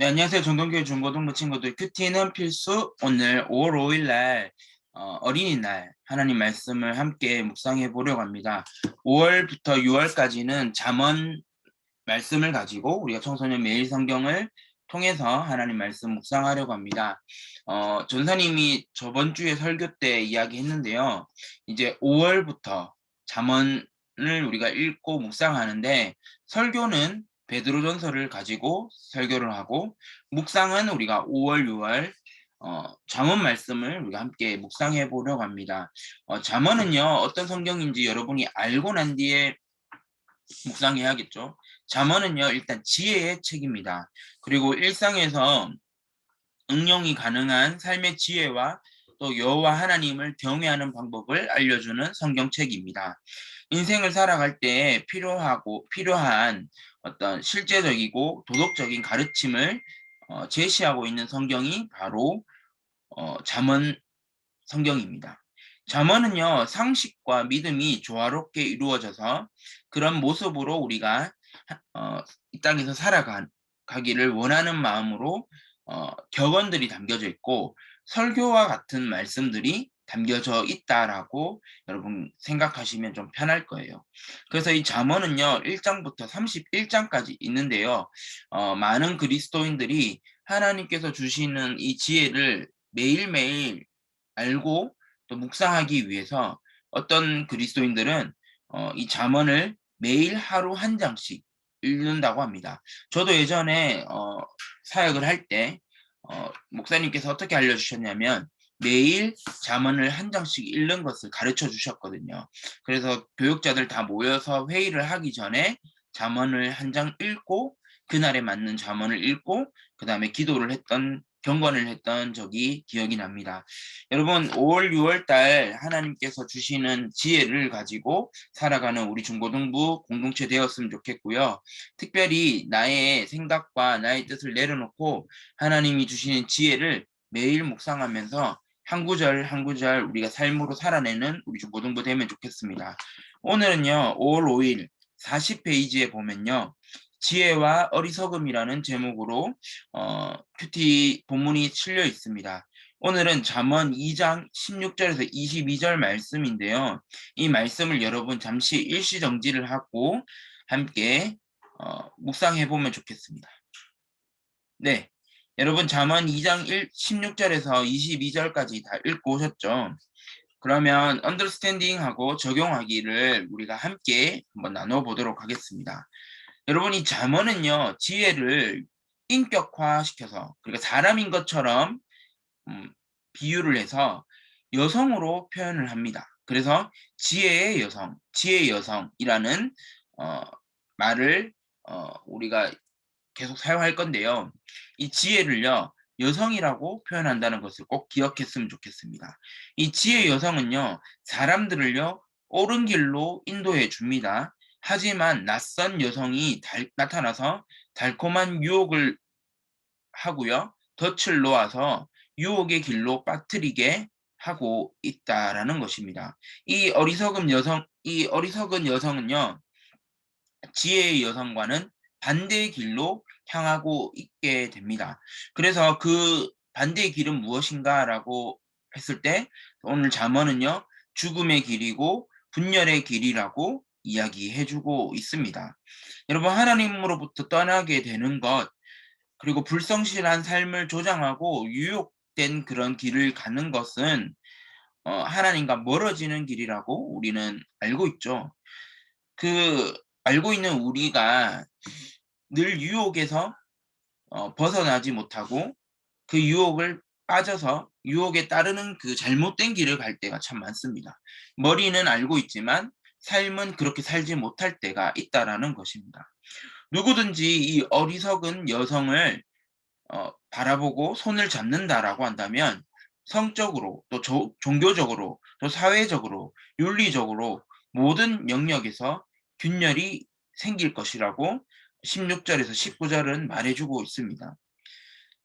네, 안녕하세요. 정동교회 중고등부 친구들. 큐티는 필수. 오늘 5월 5일 날 어린이날 하나님 말씀을 함께 묵상해 보려고 합니다. 5월부터 6월까지는 잠언 말씀을 가지고 우리가 청소년 매일 성경을 통해서 하나님 말씀 묵상하려고 합니다. 전사님이 저번 주에 설교 때 이야기했는데요. 이제 5월부터 잠언을 우리가 읽고 묵상하는데, 설교는 베드로전서를 가지고 설교를 하고, 묵상은 우리가 5월, 6월 잠언 말씀을 우리가 함께 묵상해 보려고 합니다. 잠언은요, 어떤 성경인지 여러분이 알고 난 뒤에 묵상해야겠죠. 잠언은요, 일단 지혜의 책입니다. 그리고 일상에서 응용이 가능한 삶의 지혜와 또 여호와 하나님을 경외하는 방법을 알려주는 성경책입니다. 인생을 살아갈 때 필요한 어떤 실제적이고 도덕적인 가르침을 제시하고 있는 성경이 바로 잠언 성경입니다. 잠언은요, 상식과 믿음이 조화롭게 이루어져서 그런 모습으로 우리가 이 땅에서 살아가기를 원하는 마음으로 격언들이 담겨져 있고, 설교와 같은 말씀들이 담겨져 있다라고 여러분 생각하시면 좀 편할 거예요. 그래서 이 잠언은요, 1장부터 31장까지 있는데요. 많은 그리스도인들이 하나님께서 주시는 이 지혜를 매일매일 알고 또 묵상하기 위해서 어떤 그리스도인들은 이 잠언을 매일 하루 한 장씩 읽는다고 합니다. 저도 예전에 사역을 할 때 목사님께서 어떻게 알려주셨냐면, 매일 잠언을 한 장씩 읽는 것을 가르쳐 주셨거든요. 그래서 교육자들 다 모여서 회의를 하기 전에 잠언을 한 장 읽고, 그날에 맞는 잠언을 읽고 그다음에 기도를 했던, 경건을 했던 적이 기억이 납니다. 여러분, 5월, 6월 달 하나님께서 주시는 지혜를 가지고 살아가는 우리 중고등부 공동체 되었으면 좋겠고요. 특별히 나의 생각과 나의 뜻을 내려놓고 하나님이 주시는 지혜를 매일 묵상하면서 한 구절 한 구절 우리가 삶으로 살아내는 우리 중고등부 되면 좋겠습니다. 오늘은요, 5월 5일 40페이지에 보면요, 지혜와 어리석음이라는 제목으로 큐티 본문이 실려 있습니다. 오늘은 잠언 2장 16절에서 22절 말씀인데요. 이 말씀을 여러분 잠시 일시정지를 하고 함께 묵상해 보면 좋겠습니다. 네, 여러분 잠언 2장 16절에서 22절까지 다 읽고 오셨죠? 그러면 언더스탠딩하고 적용하기를 우리가 함께 한번 나눠보도록 하겠습니다. 여러분, 이 잠언은요, 지혜를 인격화시켜서, 그러니까 사람인 것처럼 비유를 해서 여성으로 표현을 합니다. 그래서 지혜의 여성, 지혜의 여성이라는 말을 우리가 계속 사용할 건데요. 이 지혜를요, 여성이라고 표현한다는 것을 꼭 기억했으면 좋겠습니다. 이 지혜의 여성은요, 사람들을요, 옳은 길로 인도해 줍니다. 하지만 낯선 여성이 나타나서 달콤한 유혹을 하고요, 덫을 놓아서 유혹의 길로 빠뜨리게 하고 있다라는 것입니다. 이 어리석은 여성은요, 지혜의 여성과는 반대의 길로 향하고 있게 됩니다. 그래서 그 반대의 길은 무엇인가라고 했을 때, 오늘 잠언은요, 죽음의 길이고 분열의 길이라고 이야기해주고 있습니다. 여러분, 하나님으로부터 떠나게 되는 것, 그리고 불성실한 삶을 조장하고 유혹된 그런 길을 가는 것은 하나님과 멀어지는 길이라고 우리는 알고 있죠. 그 알고 있는 우리가 늘 유혹에서 벗어나지 못하고 그 유혹을 빠져서 유혹에 따르는 그 잘못된 길을 갈 때가 참 많습니다. 머리는 알고 있지만 삶은 그렇게 살지 못할 때가 있다라는 것입니다. 누구든지 이 어리석은 여성을 바라보고 손을 잡는다라고 한다면 성적으로 또 종교적으로 또 사회적으로 윤리적으로 모든 영역에서 균열이 생길 것이라고 16절에서 19절은 말해주고 있습니다.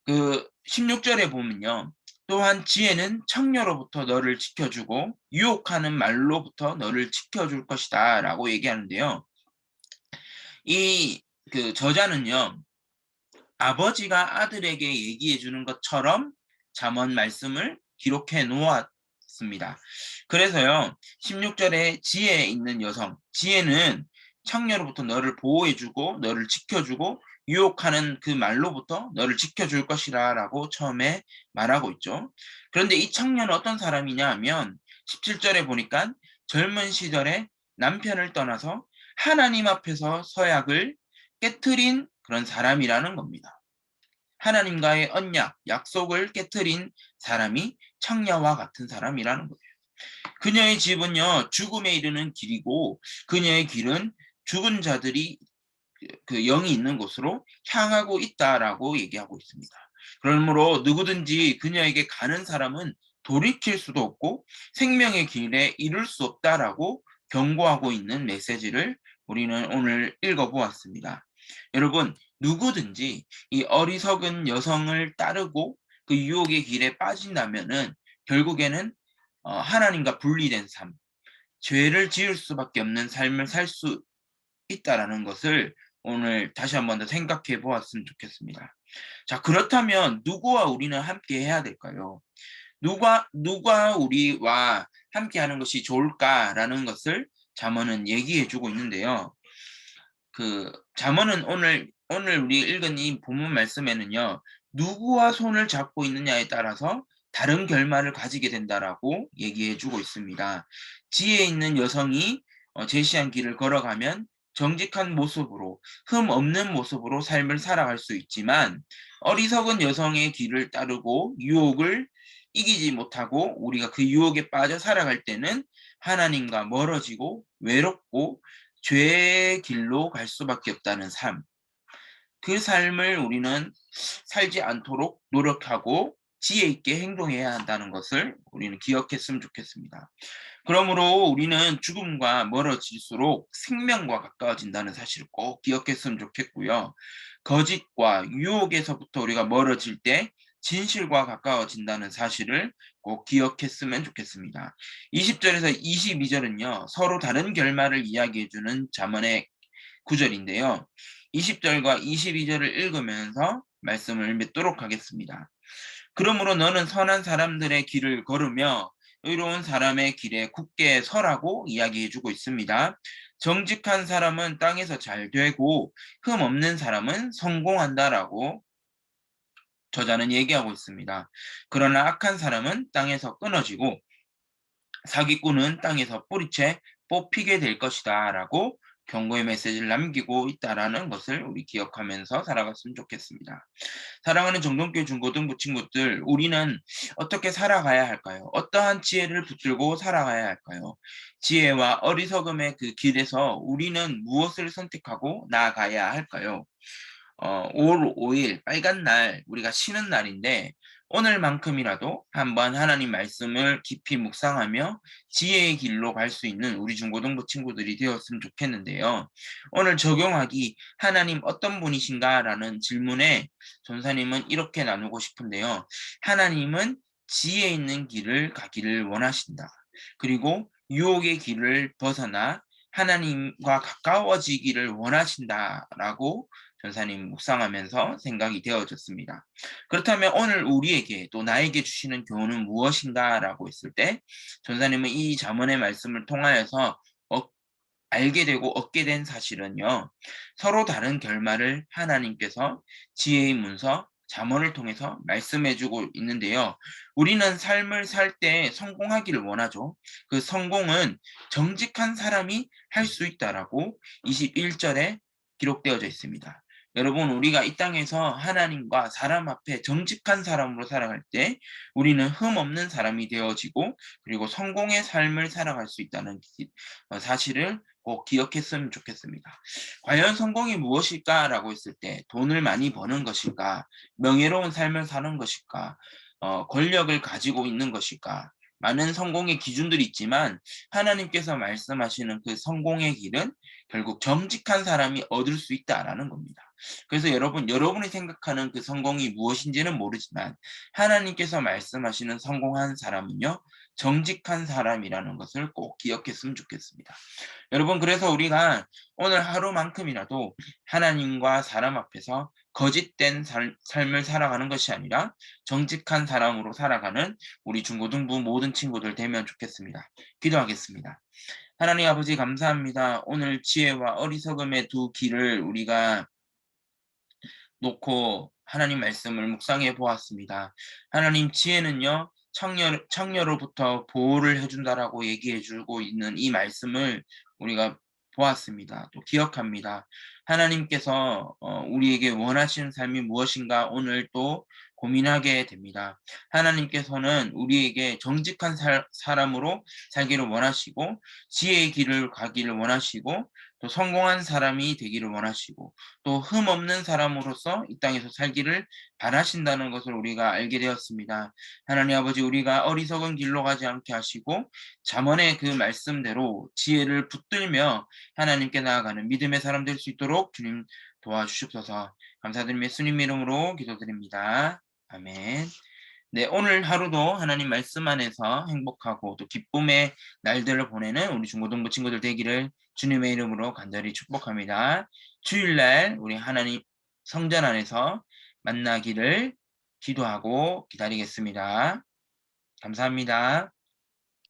그 16절에 보면요, 또한 지혜는 청녀로부터 너를 지켜주고 유혹하는 말로부터 너를 지켜줄 것이다 라고 얘기하는데요. 이 그 저자는요, 아버지가 아들에게 얘기해 주는 것처럼 잠언 말씀을 기록해 놓았습니다. 그래서요, 16절에 지혜에 있는 여성, 지혜는 청녀로부터 너를 보호해주고 너를 지켜주고 유혹하는 그 말로부터 너를 지켜줄 것이라 라고 처음에 말하고 있죠. 그런데 이 청년은 어떤 사람이냐 하면 17절에 보니까 젊은 시절에 남편을 떠나서 하나님 앞에서 서약을 깨트린 그런 사람이라는 겁니다. 하나님과의 언약, 약속을 깨트린 사람이 청녀와 같은 사람이라는 거예요. 그녀의 집은요, 죽음에 이르는 길이고 그녀의 길은 죽은 자들이 그 영이 있는 곳으로 향하고 있다라고 얘기하고 있습니다. 그러므로 누구든지 그녀에게 가는 사람은 돌이킬 수도 없고 생명의 길에 이룰 수 없다라고 경고하고 있는 메시지를 우리는 오늘 읽어보았습니다. 여러분, 누구든지 이 어리석은 여성을 따르고 그 유혹의 길에 빠진다면은 결국에는 하나님과 분리된 삶, 죄를 지을 수밖에 없는 삶을 살 수 있다라는 것을 오늘 다시 한번 더 생각해 보았으면 좋겠습니다. 자, 그렇다면 누구와 우리는 함께 해야 될까요? 누가 우리와 함께 하는 것이 좋을까라는 것을 잠언은 얘기해 주고 있는데요. 그 잠언은 오늘 우리 읽은 이 본문 말씀에는요. 누구와 손을 잡고 있느냐에 따라서 다른 결말을 가지게 된다라고 얘기해 주고 있습니다. 지혜 있는 여성이 제시한 길을 걸어가면 정직한 모습으로 흠 없는 모습으로 삶을 살아갈 수 있지만 어리석은 여성의 길을 따르고 유혹을 이기지 못하고 우리가 그 유혹에 빠져 살아갈 때는 하나님과 멀어지고 외롭고 죄의 길로 갈 수밖에 없다는 삶. 그 삶을 우리는 살지 않도록 노력하고 지혜 있게 행동해야 한다는 것을 우리는 기억했으면 좋겠습니다. 그러므로 우리는 죽음과 멀어질수록 생명과 가까워진다는 사실을 꼭 기억했으면 좋겠고요. 거짓과 유혹에서부터 우리가 멀어질 때 진실과 가까워진다는 사실을 꼭 기억했으면 좋겠습니다. 20절에서 22절은요. 서로 다른 결말을 이야기해주는 잠언의 구절인데요. 20절과 22절을 읽으면서 말씀을 맺도록 하겠습니다. 그러므로 너는 선한 사람들의 길을 걸으며 의로운 사람의 길에 굳게 서라고 이야기해주고 있습니다. 정직한 사람은 땅에서 잘 되고 흠 없는 사람은 성공한다라고 저자는 얘기하고 있습니다. 그러나 악한 사람은 땅에서 끊어지고 사기꾼은 땅에서 뿌리채 뽑히게 될 것이다 라고 경고의 메시지를 남기고 있다라는 것을 우리 기억하면서 살아갔으면 좋겠습니다. 사랑하는 정동교회 중고등부 친구들, 우리는 어떻게 살아가야 할까요? 어떠한 지혜를 붙들고 살아가야 할까요? 지혜와 어리석음의 그 길에서 우리는 무엇을 선택하고 나아가야 할까요? 5월 5일 빨간 날 우리가 쉬는 날인데 오늘만큼이라도 한번 하나님 말씀을 깊이 묵상하며 지혜의 길로 갈 수 있는 우리 중고등부 친구들이 되었으면 좋겠는데요. 오늘 적용하기 하나님 어떤 분이신가라는 질문에 전사님은 이렇게 나누고 싶은데요. 하나님은 지혜 있는 길을 가기를 원하신다. 그리고 유혹의 길을 벗어나 하나님과 가까워지기를 원하신다라고 전사님 묵상하면서 생각이 되어졌습니다. 그렇다면 오늘 우리에게 또 나에게 주시는 교훈은 무엇인가라고 했을 때 전사님은 이 잠언의 말씀을 통하여서 알게 되고 얻게 된 사실은요. 서로 다른 결말을 하나님께서 지혜의 문서 잠언을 통해서 말씀해주고 있는데요. 우리는 삶을 살 때 성공하기를 원하죠. 그 성공은 정직한 사람이 할 수 있다라고 21절에 기록되어져 있습니다. 여러분, 우리가 이 땅에서 하나님과 사람 앞에 정직한 사람으로 살아갈 때 우리는 흠 없는 사람이 되어지고 그리고 성공의 삶을 살아갈 수 있다는 사실을 꼭 기억했으면 좋겠습니다. 과연 성공이 무엇일까라고 했을 때 돈을 많이 버는 것일까? 명예로운 삶을 사는 것일까? 권력을 가지고 있는 것일까? 많은 성공의 기준들이 있지만 하나님께서 말씀하시는 그 성공의 길은 결국 정직한 사람이 얻을 수 있다라는 겁니다. 그래서 여러분이 생각하는 그 성공이 무엇인지는 모르지만 하나님께서 말씀하시는 성공한 사람은요, 정직한 사람이라는 것을 꼭 기억했으면 좋겠습니다. 여러분, 그래서 우리가 오늘 하루만큼이라도 하나님과 사람 앞에서 거짓된 삶을 살아가는 것이 아니라 정직한 사람으로 살아가는 우리 중고등부 모든 친구들 되면 좋겠습니다. 기도하겠습니다. 하나님 아버지 감사합니다. 오늘 지혜와 어리석음의 두 길을 우리가 놓고 하나님 말씀을 묵상해 보았습니다. 하나님 지혜는요, 창녀로부터 보호를 해준다라고 얘기해 주고 있는 이 말씀을 우리가 보았습니다. 또 기억합니다. 하나님께서 우리에게 원하시는 삶이 무엇인가 오늘 또 고민하게 됩니다. 하나님께서는 우리에게 정직한 사람으로 살기를 원하시고 지혜의 길을 가기를 원하시고 또 성공한 사람이 되기를 원하시고 또 흠없는 사람으로서 이 땅에서 살기를 바라신다는 것을 우리가 알게 되었습니다. 하나님 아버지 우리가 어리석은 길로 가지 않게 하시고 잠언의 그 말씀대로 지혜를 붙들며 하나님께 나아가는 믿음의 사람 될 수 있도록 주님 도와주시옵소서. 감사드리며 예수님 이름으로 기도드립니다. 아멘. 네, 오늘 하루도 하나님 말씀 안에서 행복하고 또 기쁨의 날들을 보내는 우리 중고등부 친구들 되기를 주님의 이름으로 간절히 축복합니다. 주일날 우리 하나님 성전 안에서 만나기를 기도하고 기다리겠습니다. 감사합니다.